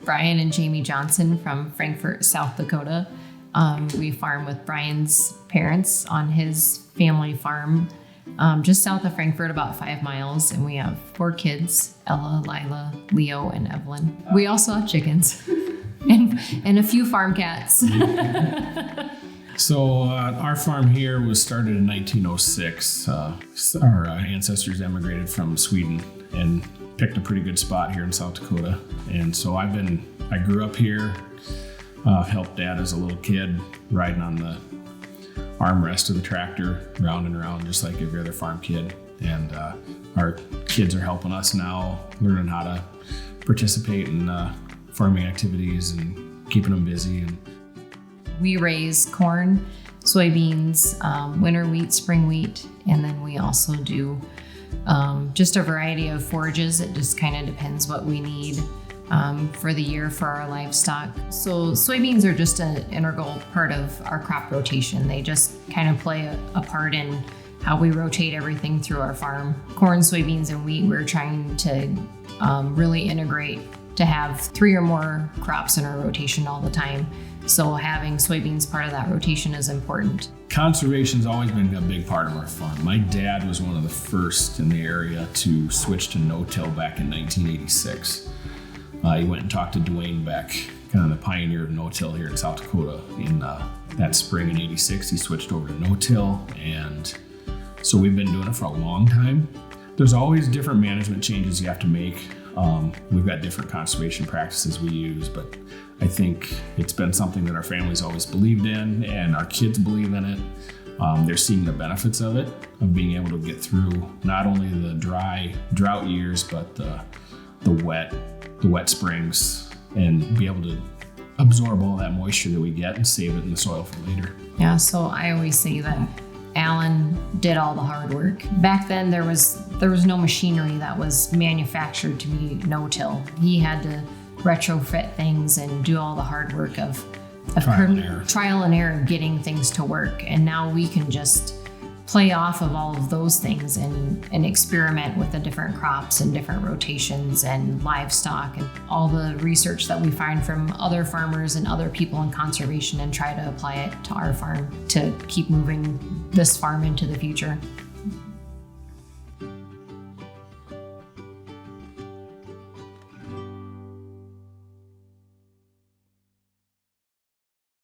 Brian and Jamie Johnson from Frankfort, South Dakota. We farm with Brian's parents on his family farm just south of Frankfort, about 5 miles. And we have 4 kids, Ella, Lila, Leo, and Evelyn. We also have chickens and a few farm cats. So our farm here was started in 1906. Our ancestors emigrated from Sweden and picked a pretty good spot here in South Dakota. And so I grew up here, helped Dad as a little kid, riding on the armrest of the tractor, round and around, just like every other farm kid. And our kids are helping us now, learning how to participate in farming activities and keeping them busy. And we raise corn, soybeans, winter wheat, spring wheat, and then we also do just a variety of forages. It just kind of depends what we need for the year for our livestock. So soybeans are just an integral part of our crop rotation. They just kind of play a part in how we rotate everything through our farm. Corn, soybeans, and wheat, we're trying to really integrate to have 3 or more crops in our rotation all the time. So having soybeans part of that rotation is important. Conservation's always been a big part of our farm. My dad was one of the first in the area to switch to no-till back in 1986. He went and talked to Dwayne Beck, kind of the pioneer of no-till here in South Dakota. In that spring in 86, he switched over to no-till, and so we've been doing it for a long time. There's always different management changes you have to make. We've got different conservation practices we use, but I think it's been something that our family's always believed in, and our kids believe in it. They're seeing the benefits of it, of being able to get through not only the drought years, but the wet springs, and be able to absorb all that moisture that we get and save it in the soil for later. Yeah, so I always say that Alan did all the hard work. Back then, there was no machinery that was manufactured to be no-till. He had to retrofit things and do all the hard work of trial and error getting things to work. And now we can just play off of all of those things and experiment with the different crops and different rotations and livestock and all the research that we find from other farmers and other people in conservation, and try to apply it to our farm to keep moving this farm into the future.